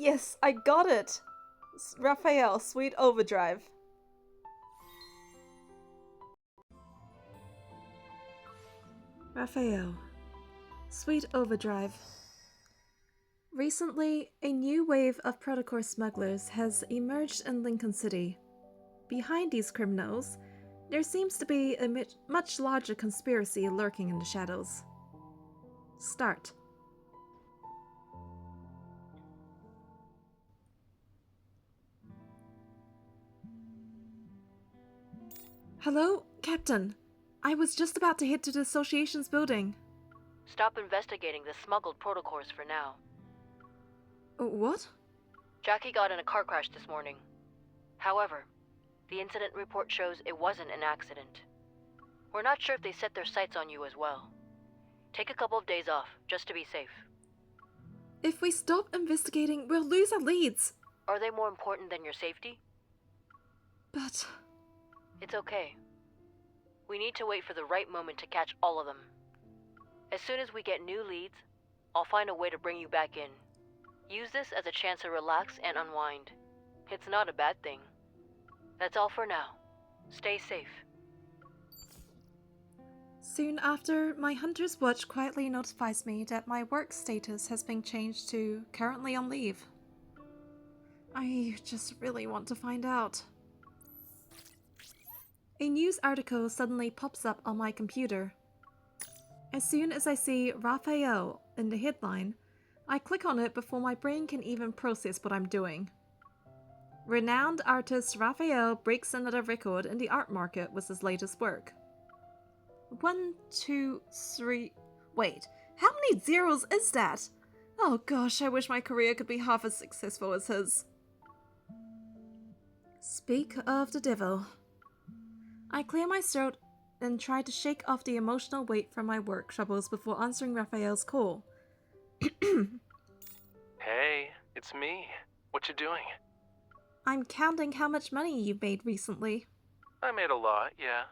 Yes, I got it! Rafayel, Sweet Overdrive. Rafayel, Sweet Overdrive. Recently, a new wave of Protocol smugglers has emerged in Lincoln City. Behind these criminals, there seems to be a much larger conspiracy lurking in the shadows. Start. Hello, Captain. I was just about to head to the Association's building. Stop investigating the smuggled protocols for now. What? Jackie got in a car crash this morning. However, the incident report shows it wasn't an accident. We're not sure if they set their sights on you as well. Take a couple of days off, just to be safe. If we stop investigating, we'll lose our leads. Are they more important than your safety? But... It's okay. We need to wait for the right moment to catch all of them. As soon as we get new leads, I'll find a way to bring you back in. Use this as a chance to relax and unwind. It's not a bad thing. That's all for now. Stay safe. Soon after, my Hunter's Watch quietly notifies me that my work status has been changed to currently on leave. I just really want to find out. A news article suddenly pops up on my computer. As soon as I see Rafayel in the headline, I click on it before my brain can even process what I'm doing. Renowned artist Rafayel breaks another record in the art market with his latest work. 1, 2, 3... Wait, how many zeros is that? Oh gosh, I wish my career could be half as successful as his. Speak of the devil. I clear my throat and try to shake off the emotional weight from my work troubles before answering Rafayel's call. Hey, it's me. What you doing? I'm counting how much money you've made recently. I made a lot, yeah.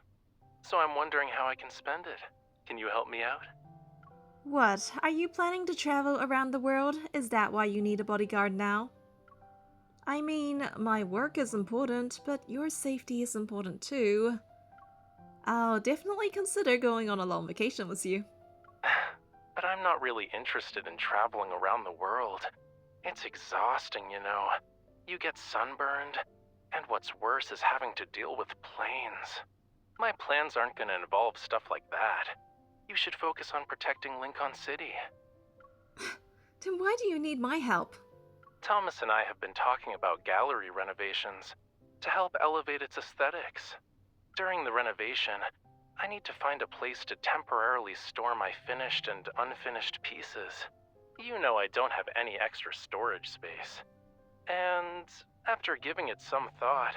So I'm wondering how I can spend it. Can you help me out? What, are you planning to travel around the world? Is that why you need a bodyguard now? I mean, my work is important, but your safety is important too. I'll definitely consider going on a long vacation with you. But I'm not really interested in traveling around the world. It's exhausting, you know. You get sunburned, and what's worse is having to deal with planes. My plans aren't going to involve stuff like that. You should focus on protecting Lincoln City. Then why do you need my help? Thomas and I have been talking about gallery renovations to help elevate its aesthetics. During the renovation, I need to find a place to temporarily store my finished and unfinished pieces. You know I don't have any extra storage space. And after giving it some thought,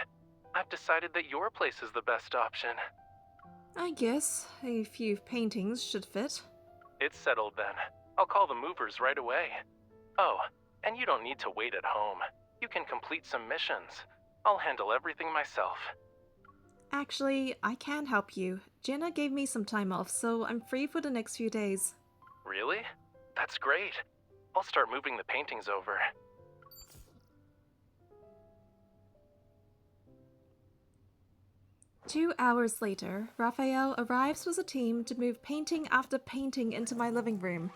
I've decided that your place is the best option. I guess a few paintings should fit. It's settled then. I'll call the movers right away. Oh, and you don't need to wait at home. You can complete some missions. I'll handle everything myself. Actually, I can help you. Jenna gave me some time off, so I'm free for the next few days. Really? That's great. I'll start moving the paintings over. Two hours later, Rafayel arrives with a team to move painting after painting into my living room.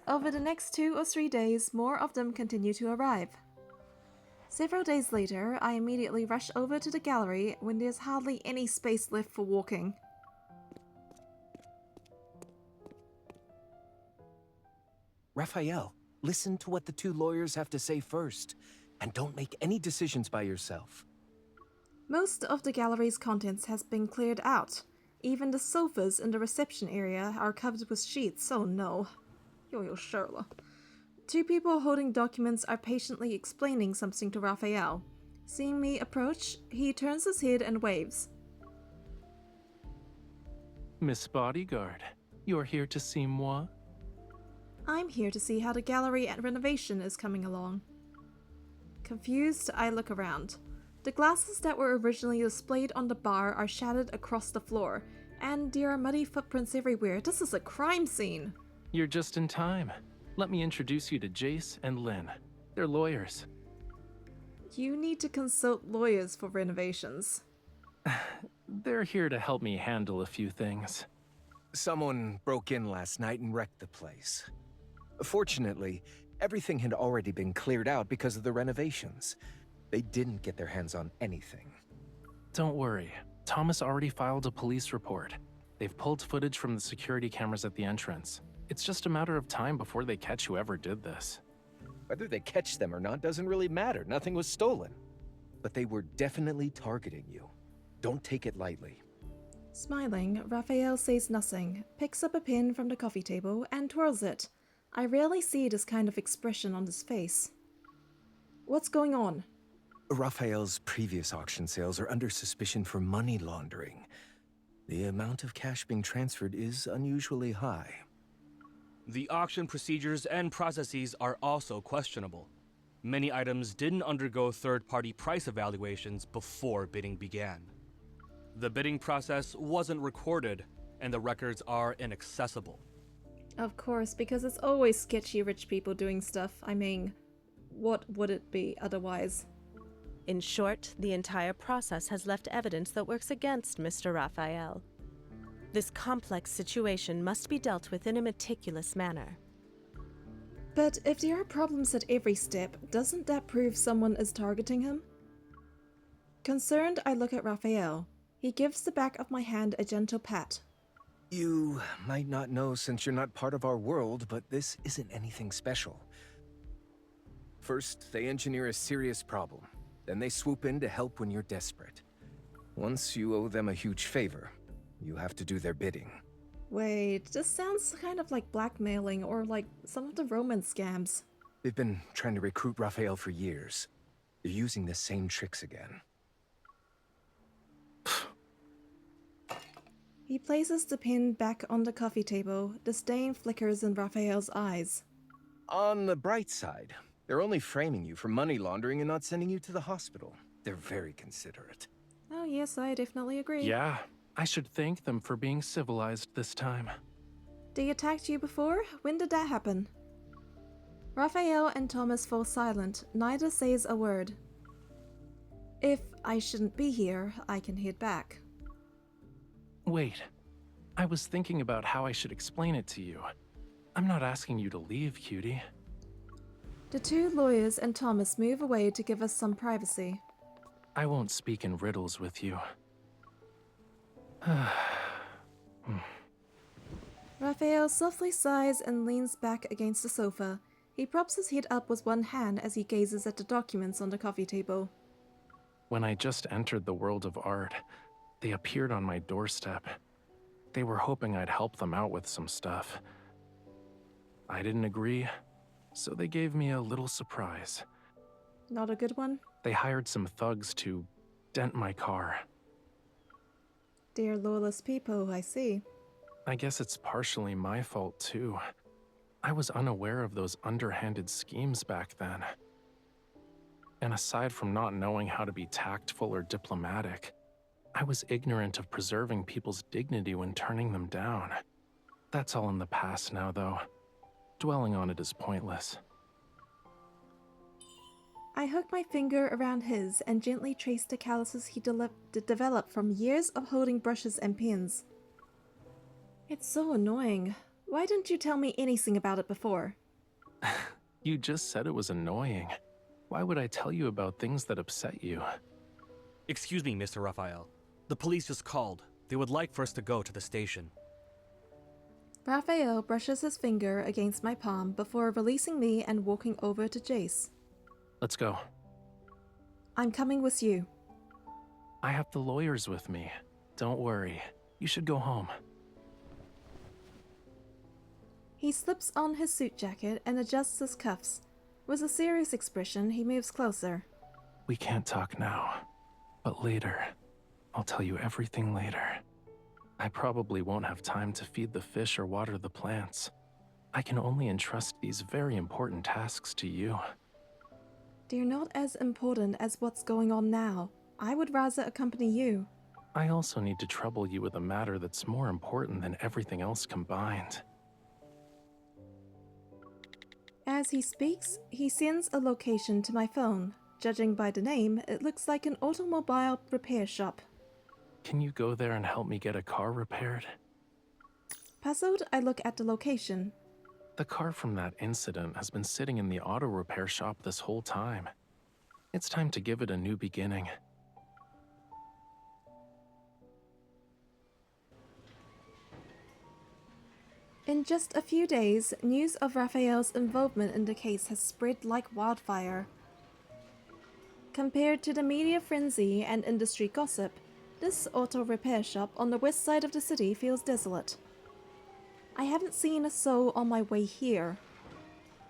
Over the next 2 or 3 days, more of them continue to arrive. Several days later, I immediately rush over to the gallery when there's hardly any space left for walking. Rafayel, listen to what the two lawyers have to say first, and don't make any decisions by yourself. Most of the gallery's contents has been cleared out. Even the sofas in the reception area are covered with sheets, oh no. Yo, Sherla. Two people holding documents are patiently explaining something to Rafayel. Seeing me approach, he turns his head and waves. Miss Bodyguard, you're here to see moi? I'm here to see how the gallery and renovation is coming along. Confused, I look around. The glasses that were originally displayed on the bar are shattered across the floor, and there are muddy footprints everywhere. This is a crime scene. You're just in time. Let me introduce you to Jace and Lynn. They're lawyers. You need to consult lawyers for renovations. They're here to help me handle a few things. Someone broke in last night and wrecked the place. Fortunately, everything had already been cleared out because of the renovations. They didn't get their hands on anything. Don't worry. Thomas already filed a police report. They've pulled footage from the security cameras at the entrance. It's just a matter of time before they catch whoever did this. Whether they catch them or not doesn't really matter. Nothing was stolen. But they were definitely targeting you. Don't take it lightly. Smiling, Raphael says nothing, picks up a pen from the coffee table, and twirls it. I rarely see this kind of expression on his face. What's going on? Raphael's previous auction sales are under suspicion for money laundering. The amount of cash being transferred is unusually high. The auction procedures and processes are also questionable. Many items didn't undergo third-party price evaluations before bidding began. The bidding process wasn't recorded, and the records are inaccessible. Of course, because it's always sketchy rich people doing stuff. I mean, what would it be otherwise? In short, the entire process has left evidence that works against Mr. Rafayel. This complex situation must be dealt with in a meticulous manner. But if there are problems at every step, doesn't that prove someone is targeting him? Concerned, I look at Raphael. He gives the back of my hand a gentle pat. You might not know since you're not part of our world, but this isn't anything special. First, they engineer a serious problem. Then they swoop in to help when you're desperate. Once you owe them a huge favor, you have to do their bidding. Wait, this sounds kind of like blackmailing or like some of the romance scams. They've been trying to recruit Raphael for years. They're using the same tricks again. He places the pen back on the coffee table. Disdain flickers in Raphael's eyes. On the bright side, they're only framing you for money laundering and not sending you to the hospital. They're very considerate. Oh yes, I definitely agree. Yeah, I should thank them for being civilized this time. They attacked you before? When did that happen? Raphael and Thomas fall silent. Neither says a word. If I shouldn't be here, I can head back. Wait, I was thinking about how I should explain it to you. I'm not asking you to leave, cutie. The two lawyers and Thomas move away to give us some privacy. I won't speak in riddles with you. Raphael softly sighs and leans back against the sofa. He props his head up with one hand as he gazes at the documents on the coffee table. When I just entered the world of art, they appeared on my doorstep. They were hoping I'd help them out with some stuff. I didn't agree, so they gave me a little surprise. Not a good one? They hired some thugs to dent my car. They're lawless people, I see. I guess it's partially my fault, too. I was unaware of those underhanded schemes back then. And aside from not knowing how to be tactful or diplomatic, I was ignorant of preserving people's dignity when turning them down. That's all in the past now, though. Dwelling on it is pointless. I hook my finger around his and gently trace the calluses he developed from years of holding brushes and pens. It's so annoying. Why didn't you tell me anything about it before? You just said it was annoying. Why would I tell you about things that upset you? Excuse me, Mr. Raphael. The police just called. They would like for us to go to the station. Raphael brushes his finger against my palm before releasing me and walking over to Jace. Let's go. I'm coming with you. I have the lawyers with me. Don't worry. You should go home. He slips on his suit jacket and adjusts his cuffs. With a serious expression, he moves closer. We can't talk now, but later. I'll tell you everything later. I probably won't have time to feed the fish or water the plants. I can only entrust these very important tasks to you. They're not as important as what's going on now. I would rather accompany you. I also need to trouble you with a matter that's more important than everything else combined. As he speaks, he sends a location to my phone. Judging by the name, it looks like an automobile repair shop. Can you go there and help me get a car repaired? Puzzled, I look at the location. The car from that incident has been sitting in the auto repair shop this whole time. It's time to give it a new beginning. In just a few days, news of Rafayel's involvement in the case has spread like wildfire. Compared to the media frenzy and industry gossip, this auto repair shop on the west side of the city feels desolate. I haven't seen a soul on my way here.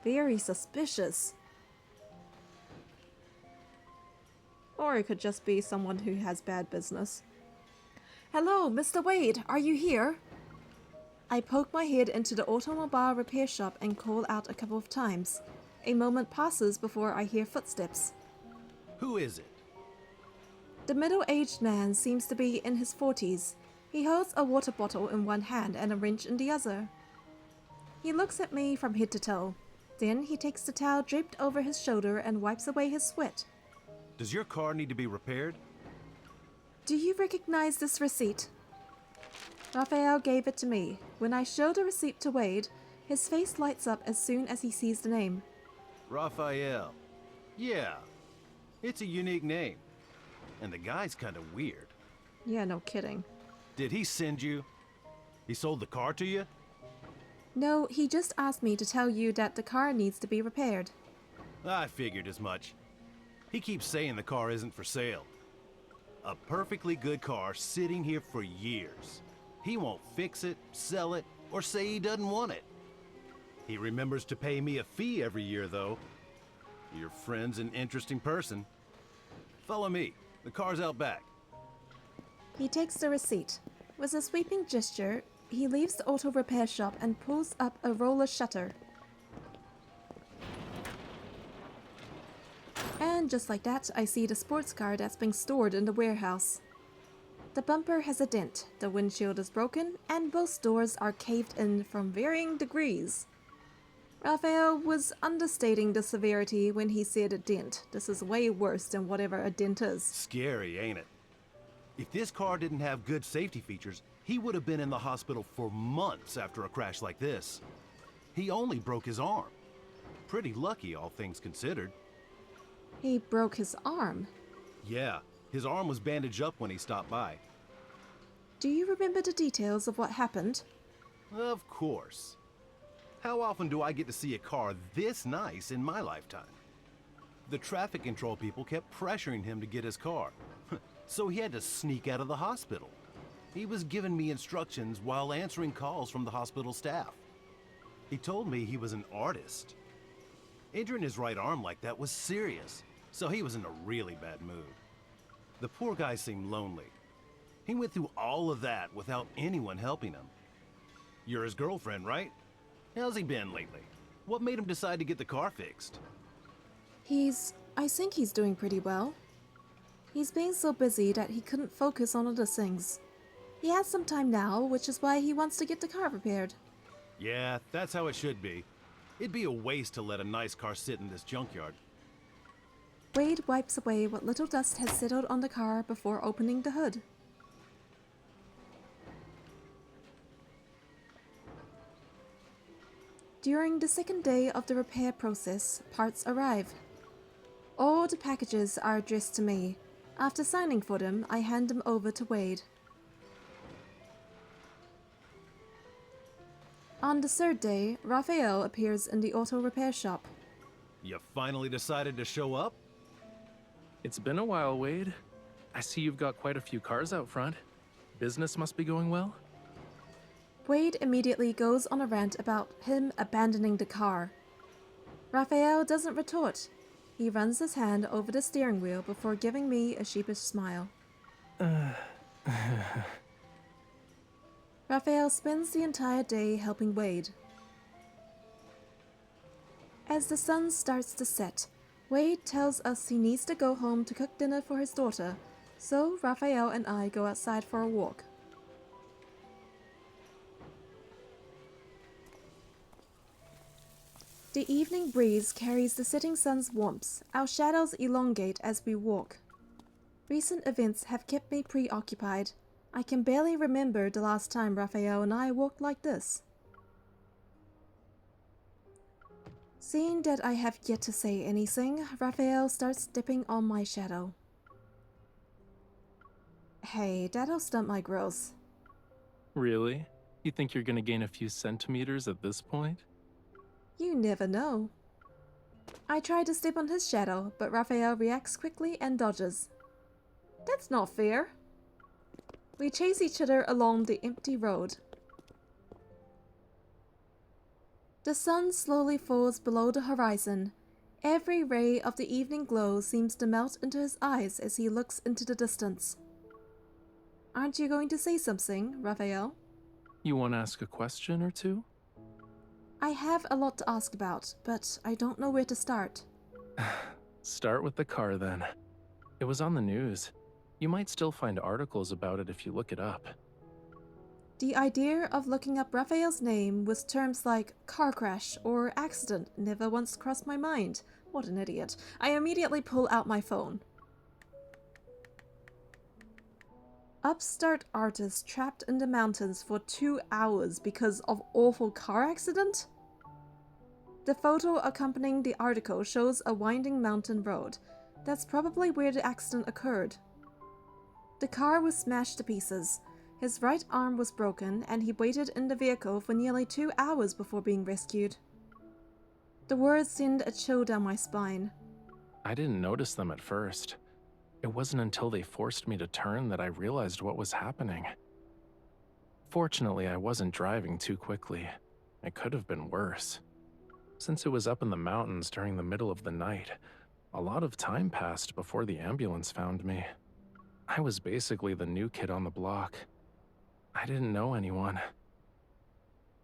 Very suspicious. Or it could just be someone who has bad business. Hello, Mr. Wade, are you here? I poke my head into the automobile repair shop and call out a couple of times. A moment passes before I hear footsteps. Who is it? The middle-aged man seems to be in his 40s. He holds a water bottle in one hand and a wrench in the other. He looks at me from head to toe. Then he takes the towel draped over his shoulder and wipes away his sweat. Does your car need to be repaired? Do you recognize this receipt? Rafayel gave it to me. When I show the receipt to Wade, his face lights up as soon as he sees the name. Rafayel. Yeah. It's a unique name. And the guy's kind of weird. Yeah, no kidding. Did he send you? He sold the car to you? No, he just asked me to tell you that the car needs to be repaired. I figured as much. He keeps saying the car isn't for sale. A perfectly good car sitting here for years. He won't fix it, sell it, or say he doesn't want it. He remembers to pay me a fee every year, though. Your friend's an interesting person. Follow me. The car's out back. He takes the receipt. With a sweeping gesture, he leaves the auto repair shop and pulls up a roller shutter. And just like that, I see the sports car that's being stored in the warehouse. The bumper has a dent, the windshield is broken, and both doors are caved in from varying degrees. Rafayel was understating the severity when he said a dent. This is way worse than whatever a dent is. Scary, ain't it? If this car didn't have good safety features, he would have been in the hospital for months after a crash like this. He only broke his arm. Pretty lucky, all things considered. He broke his arm. Yeah, his arm was bandaged up when he stopped by. Do you remember the details of what happened? Of course. How often do I get to see a car this nice in my lifetime? The traffic control people kept pressuring him to get his car, so he had to sneak out of the hospital. He was giving me instructions while answering calls from the hospital staff. He told me he was an artist. Injuring his right arm like that was serious, so he was in a really bad mood. The poor guy seemed lonely. He went through all of that without anyone helping him. You're his girlfriend, right? How's he been lately? What made him decide to get the car fixed? I think he's doing pretty well. He's been so busy that he couldn't focus on other things. He has some time now, which is why he wants to get the car repaired. Yeah, that's how it should be. It'd be a waste to let a nice car sit in this junkyard. Wade wipes away what little dust has settled on the car before opening the hood. During the second day of the repair process, parts arrive. All the packages are addressed to me. After signing for them, I hand them over to Wade. On the third day, Rafayel appears in the auto repair shop. You finally decided to show up? It's been a while, Wade. I see you've got quite a few cars out front. Business must be going well? Wade immediately goes on a rant about him abandoning the car. Rafayel doesn't retort. He runs his hand over the steering wheel before giving me a sheepish smile. Rafayel spends the entire day helping Wade. As the sun starts to set, Wade tells us he needs to go home to cook dinner for his daughter, so Rafayel and I go outside for a walk. The evening breeze carries the setting sun's warmth. Our shadows elongate as we walk. Recent events have kept me preoccupied. I can barely remember the last time Raphael and I walked like this. Seeing that I have yet to say anything, Raphael starts stepping on my shadow. Hey, that'll stunt my growth. Really? You think you're gonna gain a few centimeters at this point? You never know. I try to step on his shadow, but Raphael reacts quickly and dodges. That's not fair. We chase each other along the empty road. The sun slowly falls below the horizon. Every ray of the evening glow seems to melt into his eyes as he looks into the distance. Aren't you going to say something, Raphael? You want to ask a question or two? I have a lot to ask about, but I don't know where to start. Start with the car then. It was on the news. You might still find articles about it if you look it up. The idea of looking up Raphael's name with terms like car crash or accident never once crossed my mind. What an idiot. I immediately pull out my phone. Upstart artist trapped in the mountains for 2 hours because of awful car accident? The photo accompanying the article shows a winding mountain road. That's probably where the accident occurred. The car was smashed to pieces. His right arm was broken, and he waited in the vehicle for nearly 2 hours before being rescued. The words send a chill down my spine. I didn't notice them at first. It wasn't until they forced me to turn that I realized what was happening. Fortunately, I wasn't driving too quickly. It could have been worse. Since it was up in the mountains during the middle of the night, a lot of time passed before the ambulance found me. I was basically the new kid on the block. I didn't know anyone.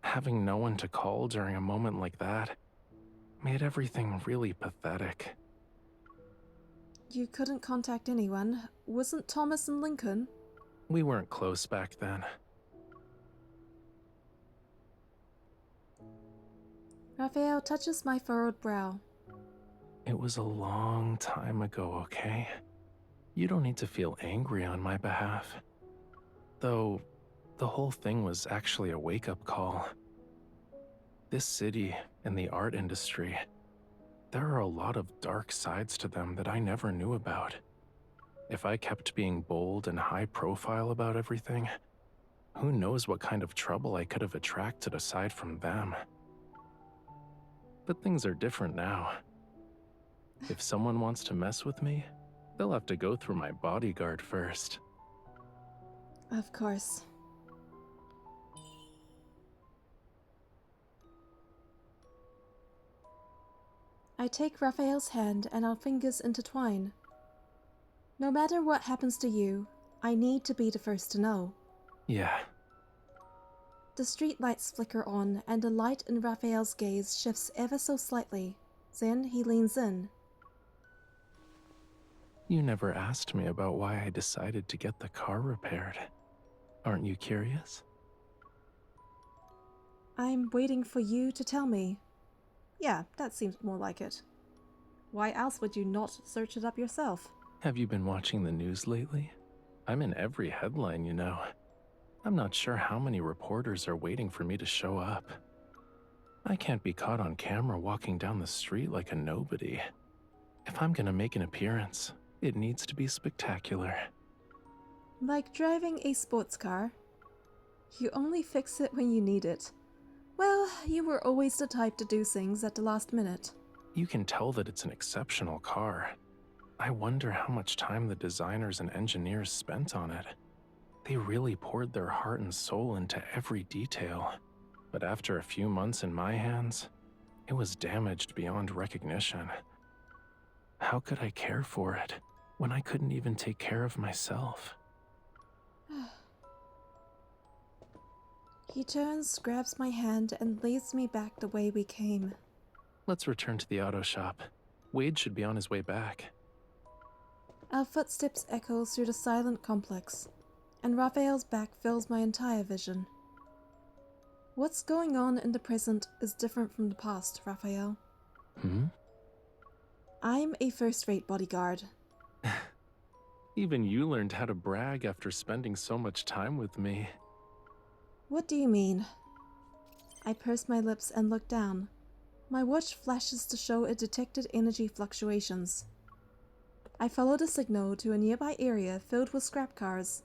Having no one to call during a moment like that made everything really pathetic. You couldn't contact anyone. Wasn't Thomas in Lincoln? We weren't close back then. Raphael touches my furrowed brow. It was a long time ago, okay? You don't need to feel angry on my behalf. Though, the whole thing was actually a wake-up call. This city and the art industry, there are a lot of dark sides to them that I never knew about. If I kept being bold and high-profile about everything, who knows what kind of trouble I could have attracted aside from them. But things are different now. If someone wants to mess with me, they'll have to go through my bodyguard first. Of course. I take Raphael's hand and our fingers intertwine. No matter what happens to you, I need to be the first to know. Yeah. The streetlights flicker on, and the light in Raphael's gaze shifts ever so slightly. Then he leans in. You never asked me about why I decided to get the car repaired. Aren't you curious? I'm waiting for you to tell me. Yeah, that seems more like it. Why else would you not search it up yourself? Have you been watching the news lately? I'm in every headline, you know. I'm not sure how many reporters are waiting for me to show up. I can't be caught on camera walking down the street like a nobody. If I'm gonna make an appearance, it needs to be spectacular. Like driving a sports car. You only fix it when you need it. Well, you were always the type to do things at the last minute. You can tell that it's an exceptional car. I wonder how much time the designers and engineers spent on it. They really poured their heart and soul into every detail. But after a few months in my hands, it was damaged beyond recognition. How could I care for it when I couldn't even take care of myself? He turns, grabs my hand, and leads me back the way we came. Let's return to the auto shop. Wade should be on his way back. Our footsteps echo through the silent complex, and Raphael's back fills my entire vision. What's going on in the present is different from the past, Raphael. I'm a first-rate bodyguard. Even you learned how to brag after spending so much time with me. What do you mean? I purse my lips and look down. My watch flashes to show it detected energy fluctuations. I follow the signal to a nearby area filled with scrap cars,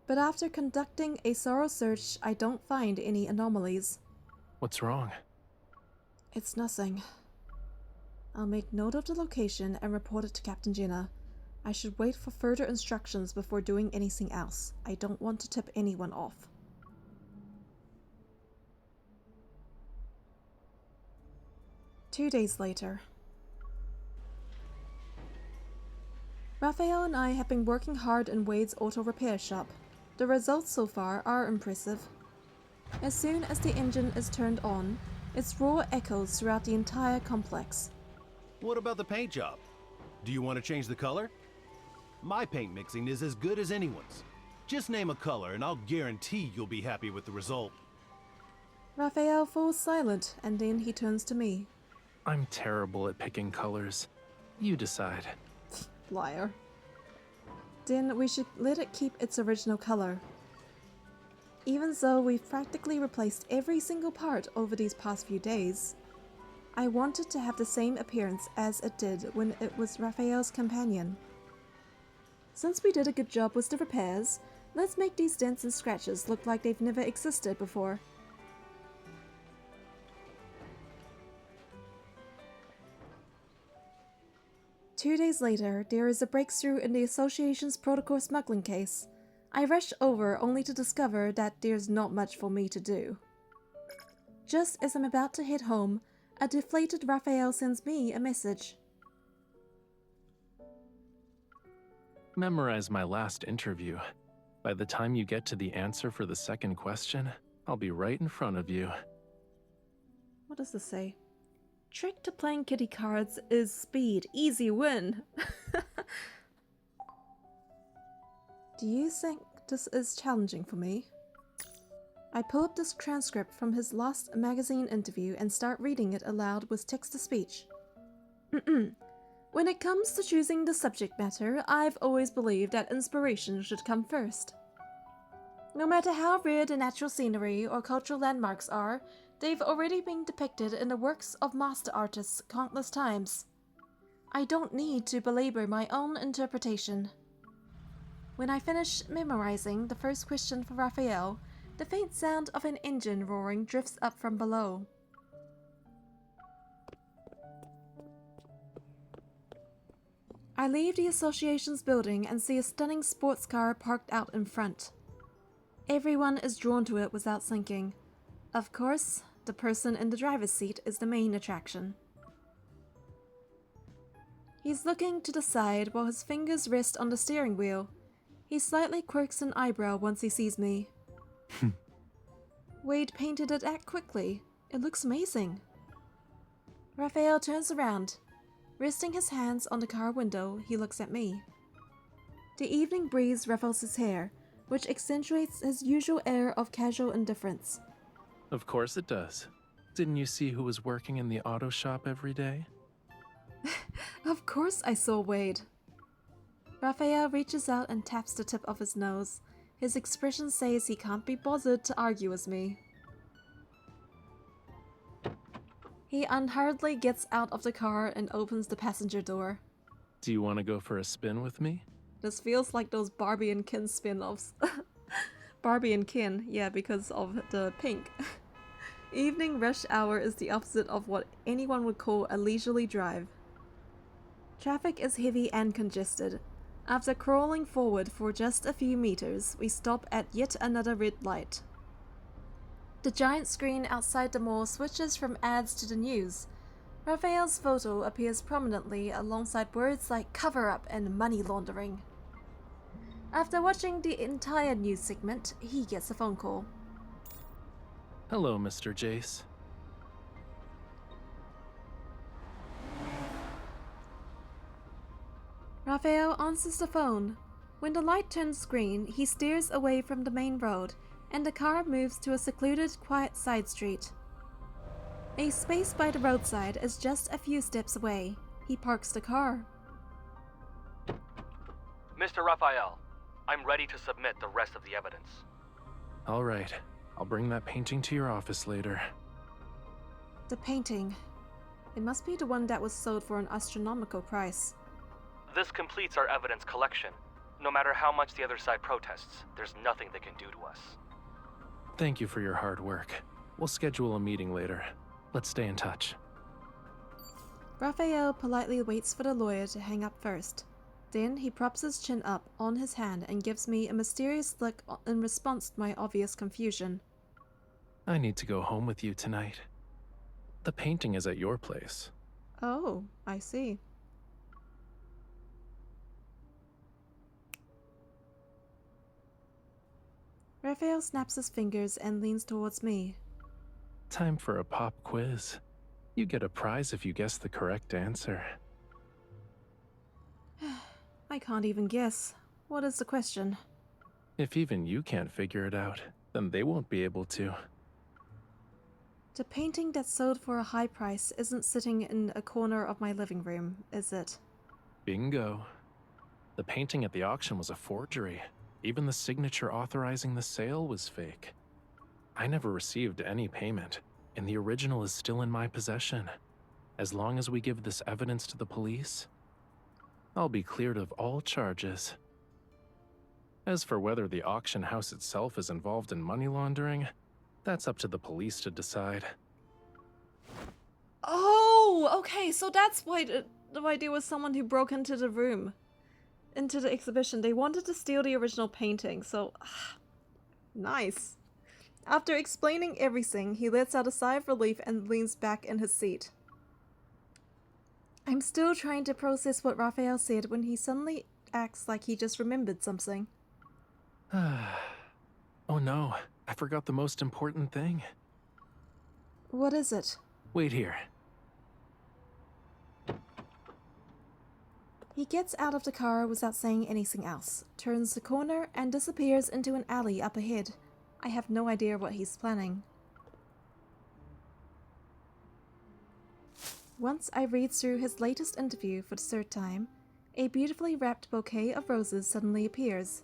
but after conducting a thorough search, I don't find any anomalies. What's wrong? It's nothing. I'll make note of the location and report it to Captain Jenna. I should wait for further instructions before doing anything else. I don't want to tip anyone off. Two days later. Raphael and I have been working hard in Wade's auto repair shop. The results so far are impressive. As soon as the engine is turned on, its roar echoes throughout the entire complex. What about the paint job? Do you want to change the color? My paint mixing is as good as anyone's. Just name a color and I'll guarantee you'll be happy with the result. Raphael falls silent and then he turns to me. I'm terrible at picking colors. You decide. Liar. Then we should let it keep its original color. Even though we've practically replaced every single part over these past few days, I want it to have the same appearance as it did when it was Raphael's companion. Since we did a good job with the repairs, let's make these dents and scratches look like they've never existed before. Two days later, there is a breakthrough in the Association's protocol smuggling case. I rush over only to discover that there's not much for me to do. Just as I'm about to head home, a deflated Raphael sends me a message. Memorize my last interview. By the time you get to the answer for the second question, I'll be right in front of you. What does this say? Trick to playing kitty cards is speed. Easy win. Do you think this is challenging for me? I pull up this transcript from his last magazine interview and start reading it aloud with text-to-speech. When it comes to choosing the subject matter, I've always believed that inspiration should come first. No matter how rare the natural scenery or cultural landmarks are, they've already been depicted in the works of master artists countless times. I don't need to belabor my own interpretation. When I finish memorizing the first question for Raphael, the faint sound of an engine roaring drifts up from below. I leave the association's building and see a stunning sports car parked out in front. Everyone is drawn to it without thinking. Of course, the person in the driver's seat is the main attraction. He's looking to the side while his fingers rest on the steering wheel. He slightly quirks an eyebrow once he sees me. Wade painted it that quickly. It looks amazing. Raphael turns around. Resting his hands on the car window, he looks at me. The evening breeze ruffles his hair, which accentuates his usual air of casual indifference. Of course it does. Didn't you see who was working in the auto shop every day? Of course I saw Wade. Raphael reaches out and taps the tip of his nose. His expression says he can't be bothered to argue with me. He unhurriedly gets out of the car and opens the passenger door. Do you want to go for a spin with me? This feels like those Barbie and Ken spin-offs. Barbie and Ken, yeah, because of the pink. Evening rush hour is the opposite of what anyone would call a leisurely drive. Traffic is heavy and congested. After crawling forward for just a few meters, we stop at yet another red light. The giant screen outside the mall switches from ads to the news. Raphael's photo appears prominently alongside words like cover-up and money laundering. After watching the entire news segment, he gets a phone call. Hello, Mr. Jace. Raphael answers the phone. When the light turns green, he steers away from the main road and the car moves to a secluded, quiet side street. A space by the roadside is just a few steps away. He parks the car. Mr. Raphael, I'm ready to submit the rest of the evidence. All right, I'll bring that painting to your office later. The painting. It must be the one that was sold for an astronomical price. This completes our evidence collection. No matter how much the other side protests, there's nothing they can do to us. Thank you for your hard work. We'll schedule a meeting later. Let's stay in touch. Raphael politely waits for the lawyer to hang up first. Then he props his chin up on his hand and gives me a mysterious look in response to my obvious confusion. I need to go home with you tonight. The painting is at your place. Oh, I see. Raphael snaps his fingers and leans towards me. Time for a pop quiz. You get a prize if you guess the correct answer. I can't even guess. What is the question? If even you can't figure it out, then they won't be able to. The painting that sold for a high price isn't sitting in a corner of my living room, is it? Bingo. The painting at the auction was a forgery. Even the signature authorizing the sale was fake. I never received any payment, and the original is still in my possession. As long as we give this evidence to the police, I'll be cleared of all charges. As for whether the auction house itself is involved in money laundering, that's up to the police to decide. Oh, okay, so that's why the idea was someone who broke into the room. Into the exhibition. They wanted to steal the original painting, so... nice. After explaining everything, he lets out a sigh of relief and leans back in his seat. I'm still trying to process what Raphael said when he suddenly acts like he just remembered something. Oh no, I forgot the most important thing. What is it? Wait here. He gets out of the car without saying anything else, turns the corner, and disappears into an alley up ahead. I have no idea what he's planning. Once I read through his latest interview for the third time, a beautifully wrapped bouquet of roses suddenly appears.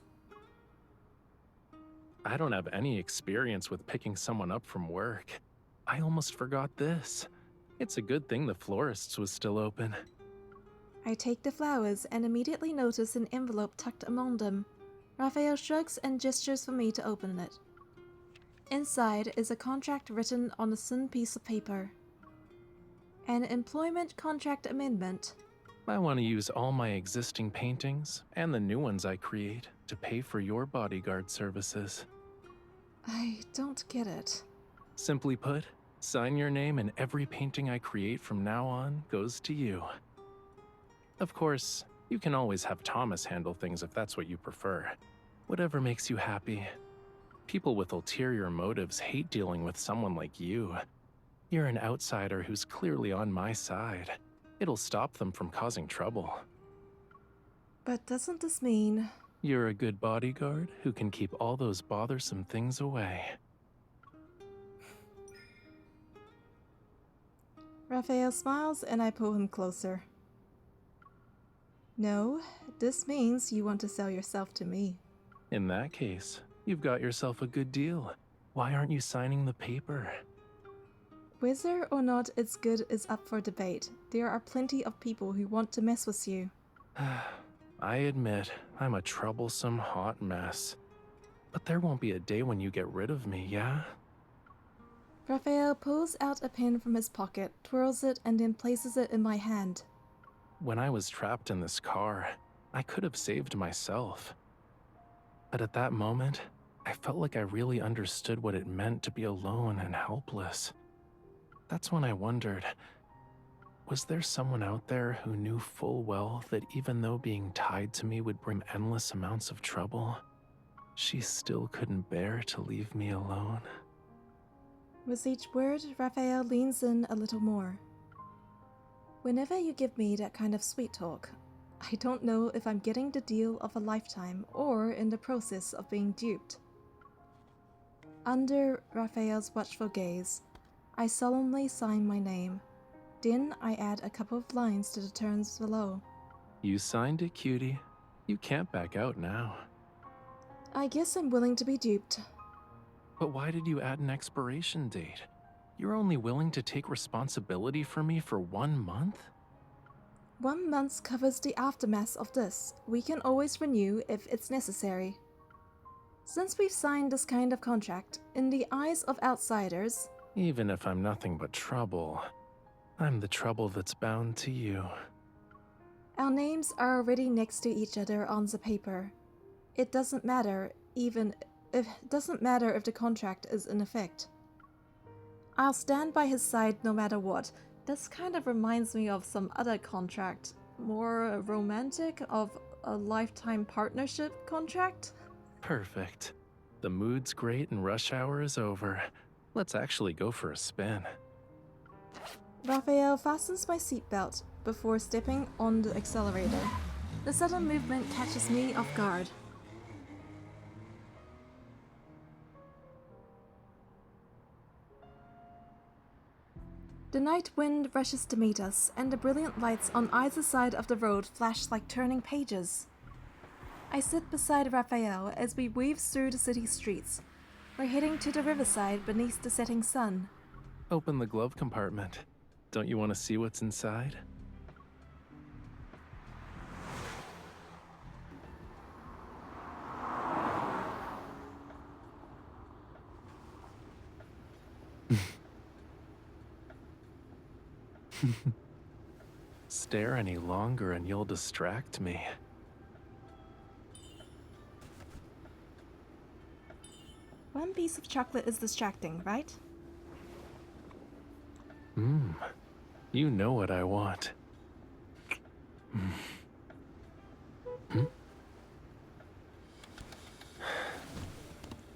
I don't have any experience with picking someone up from work. I almost forgot this. It's a good thing the florist's was still open. I take the flowers and immediately notice an envelope tucked among them. Raphael shrugs and gestures for me to open it. Inside is a contract written on a thin piece of paper. An employment contract amendment. I want to use all my existing paintings and the new ones I create to pay for your bodyguard services. I don't get it. Simply put, sign your name and every painting I create from now on goes to you. Of course, you can always have Thomas handle things if that's what you prefer. Whatever makes you happy. People with ulterior motives hate dealing with someone like you. You're an outsider who's clearly on my side. It'll stop them from causing trouble. But doesn't this mean... You're a good bodyguard who can keep all those bothersome things away. Raphael smiles and I pull him closer. No, this means you want to sell yourself to me. In that case, you've got yourself a good deal. Why aren't you signing the paper? Whether or not it's good is up for debate. There are plenty of people who want to mess with you. I admit, I'm a troublesome hot mess. But there won't be a day when you get rid of me, yeah? Raphael pulls out a pen from his pocket, twirls it, and then places it in my hand. When I was trapped in this car, I could have saved myself. But at that moment, I felt like I really understood what it meant to be alone and helpless. That's when I wondered, was there someone out there who knew full well that even though being tied to me would bring endless amounts of trouble, she still couldn't bear to leave me alone? With each word, Raphael leans in a little more. Whenever you give me that kind of sweet talk, I don't know if I'm getting the deal of a lifetime or in the process of being duped. Under Raphael's watchful gaze, I solemnly sign my name. Then I add a couple of lines to the terms below. You signed it, cutie. You can't back out now. I guess I'm willing to be duped. But why did you add an expiration date? You're only willing to take responsibility for me for 1 month? 1 month covers the aftermath of this. We can always renew if it's necessary. Since we've signed this kind of contract, in the eyes of outsiders, Even if I'm nothing but trouble, I'm the trouble that's bound to you. our names are already next to each other on the paper. It doesn't matter if the contract is in effect. I'll stand by his side no matter what. This kind of reminds me of some other contract, more romantic, of a lifetime partnership contract. Perfect. The mood's great and rush hour is over. Let's actually go for a spin. Raphael fastens my seatbelt before stepping on the accelerator. The sudden movement catches me off guard. The night wind rushes to meet us, and the brilliant lights on either side of the road flash like turning pages. I sit beside Raphael as we weave through the city streets. We're heading to the riverside beneath the setting sun. Open the glove compartment. Don't you want to see what's inside? Stare any longer and you'll distract me. One piece of chocolate is distracting, right? You know what I want.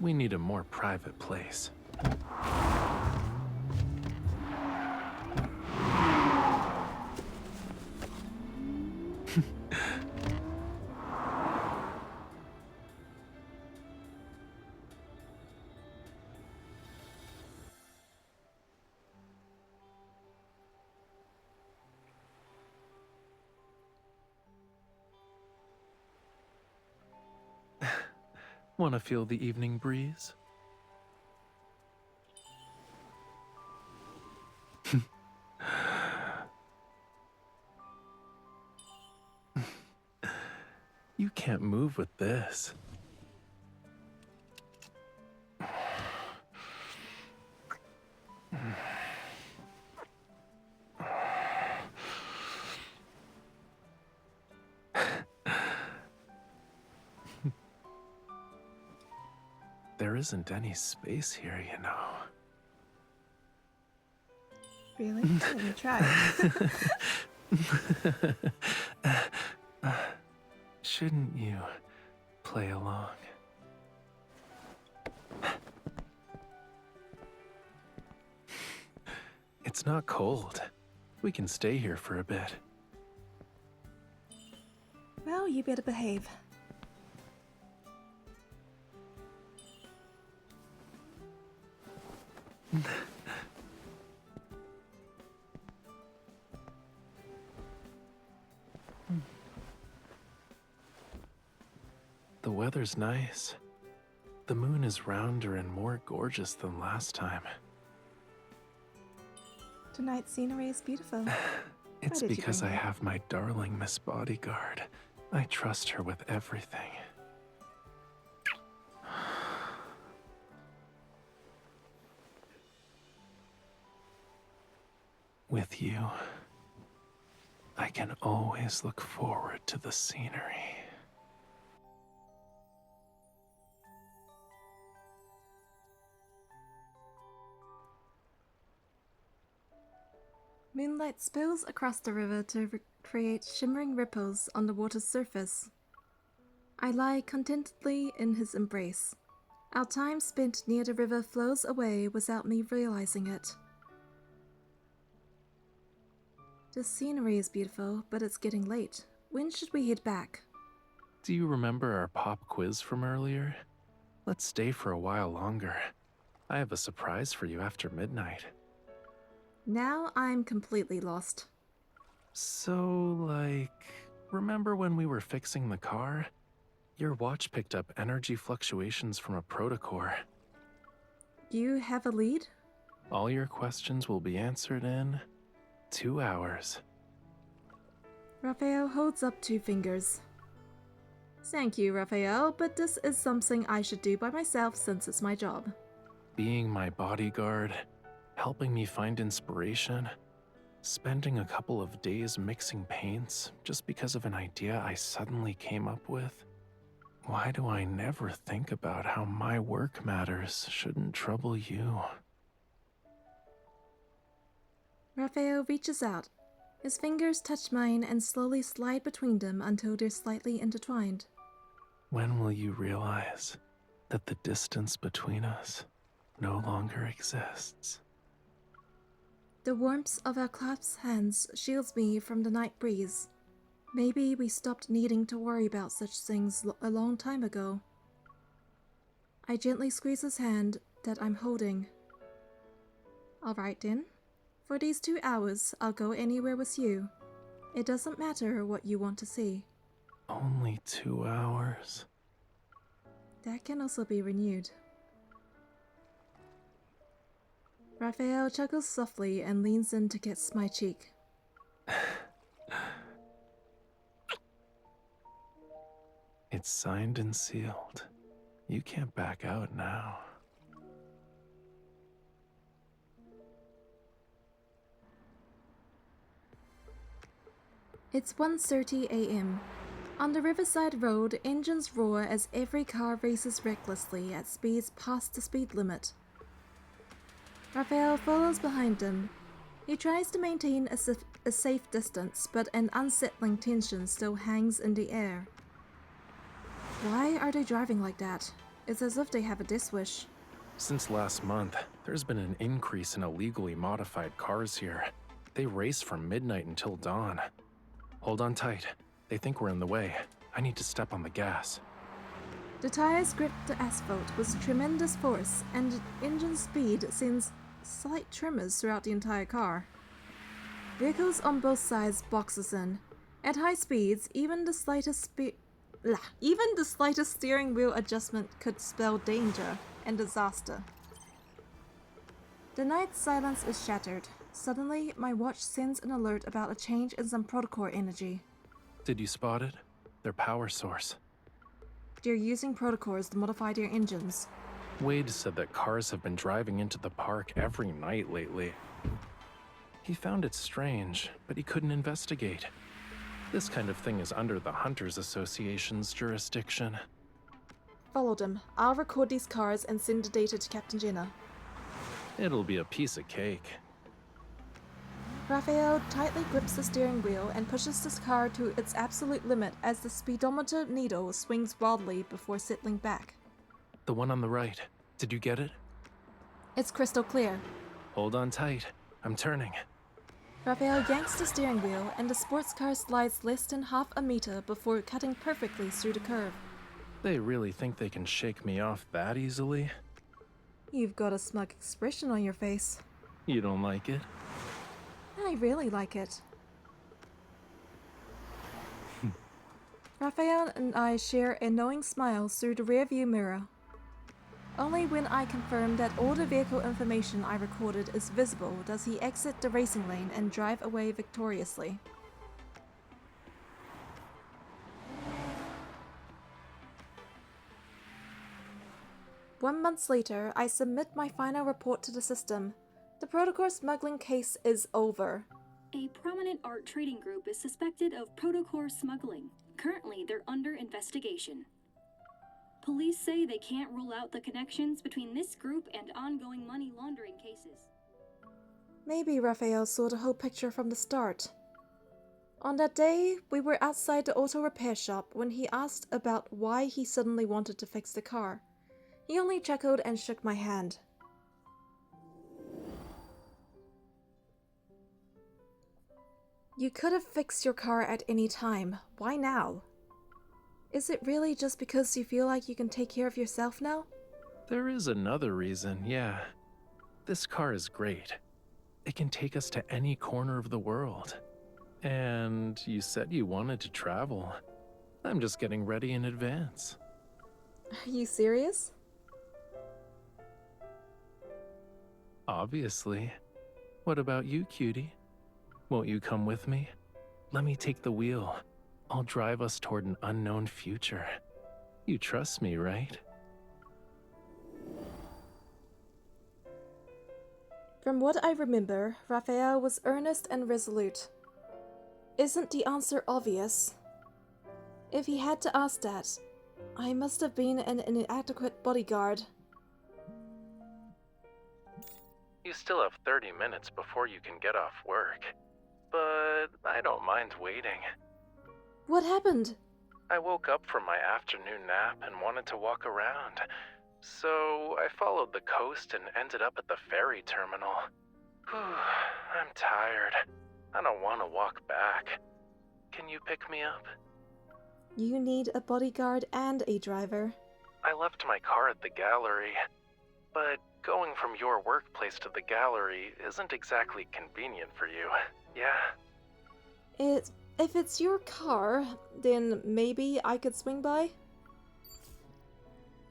We need a more private place. Want to feel the evening breeze? You can't move with this. There isn't any space here, you know. Really? Let me try. Shouldn't you play along? It's not cold. We can stay here for a bit. Well, you better behave. The weather's nice. The moon is rounder and more gorgeous than last time. Tonight's scenery is beautiful. It's did you because I bring me? have my darling Miss Bodyguard. I trust her with everything. With you, I can always look forward to the scenery. Moonlight spills across the river to create shimmering ripples on the water's surface. I lie contentedly in his embrace. Our time spent near the river flows away without me realizing it. The scenery is beautiful, but it's getting late. When should we head back? Do you remember our pop quiz from earlier? Let's stay for a while longer. I have a surprise for you after midnight. Now I'm completely lost. So, remember when we were fixing the car? Your watch picked up energy fluctuations from a protocore. You have a lead? All your questions will be answered in 2 hours. Raphael holds up 2 fingers. Thank you, Raphael, but this is something I should do by myself since it's my job. Being my bodyguard, helping me find inspiration, spending a couple of days mixing paints just because of an idea I suddenly came up with. Why do I never think about how my work matters shouldn't trouble you? Raphael reaches out. His fingers touch mine and slowly slide between them until they're slightly intertwined. When will you realize that the distance between us no longer exists? The warmth of our clasped hands shields me from the night breeze. Maybe we stopped needing to worry about such things a long time ago. I gently squeeze his hand that I'm holding. Alright then. For these 2 hours, I'll go anywhere with you. It doesn't matter what you want to see. Only 2 hours. That can also be renewed. Raphael chuckles softly and leans in to kiss my cheek. It's signed and sealed. You can't back out now. It's 1:30 a.m. On the Riverside Road, engines roar as every car races recklessly at speeds past the speed limit. Raphael follows behind them. He tries to maintain a safe distance, but an unsettling tension still hangs in the air. Why are they driving like that? It's as if they have a death wish. Since last month, there's been an increase in illegally modified cars here. They race from midnight until dawn. Hold on tight. They think we're in the way. I need to step on the gas. The tires grip the asphalt with tremendous force, and the engine speed sends slight tremors throughout the entire car. Vehicles on both sides box us in. At high speeds, even the slightest steering wheel adjustment could spell danger and disaster. The night silence is shattered. Suddenly, my watch sends an alert about a change in some protocore energy. Did you spot it? Their power source. They're using protocores to modify their engines. Wade said that cars have been driving into the park every night lately. He found it strange, but he couldn't investigate. This kind of thing is under the Hunters Association's jurisdiction. Follow them. I'll record these cars and send the data to Captain Jenna. It'll be a piece of cake. Raphael tightly grips the steering wheel and pushes this car to its absolute limit as the speedometer needle swings wildly before settling back. The one on the right. Did you get it? It's crystal clear. Hold on tight. I'm turning. Raphael yanks the steering wheel and the sports car slides less than half a meter before cutting perfectly through the curve. They really think they can shake me off that easily? You've got a smug expression on your face. You don't like it? I really like it. Raphael and I share a knowing smile through the rearview mirror. Only when I confirm that all the vehicle information I recorded is visible does he exit the racing lane and drive away victoriously. One month later, I submit my final report to the system. The protocol smuggling case is over. A prominent art trading group is suspected of protocore smuggling. Currently, they're under investigation. Police say they can't rule out the connections between this group and ongoing money laundering cases. Maybe Raphael saw the whole picture from the start. On that day, we were outside the auto repair shop when he asked about why he suddenly wanted to fix the car. He only chuckled and shook my hand. You could have fixed your car at any time. Why now? Is it really just because you feel like you can take care of yourself now? There is another reason, yeah. This car is great. It can take us to any corner of the world. And you said you wanted to travel. I'm just getting ready in advance. Are you serious? Obviously. What about you, cutie? Won't you come with me? Let me take the wheel. I'll drive us toward an unknown future. You trust me, right? From what I remember, Raphael was earnest and resolute. Isn't the answer obvious? If he had to ask that, I must have been an inadequate bodyguard. You still have 30 minutes before you can get off work. But I don't mind waiting. What happened? I woke up from my afternoon nap and wanted to walk around. So I followed the coast and ended up at the ferry terminal. Whew, I'm tired. I don't want to walk back. Can you pick me up? You need a bodyguard and a driver. I left my car at the gallery. But going from your workplace to the gallery isn't exactly convenient for you, yeah? If it's your car, then maybe I could swing by?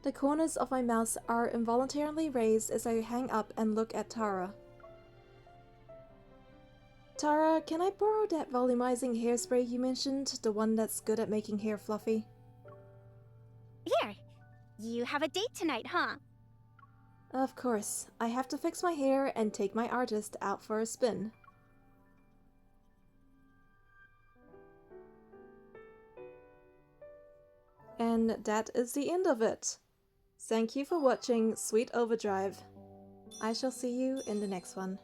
The corners of my mouth are involuntarily raised as I hang up and look at Tara. Tara, can I borrow that volumizing hairspray you mentioned? The one that's good at making hair fluffy? Here, you have a date tonight, huh? Of course. I have to fix my hair and take my artist out for a spin. And that is the end of it. Thank you for watching Sweet Overdrive. I shall see you in the next one.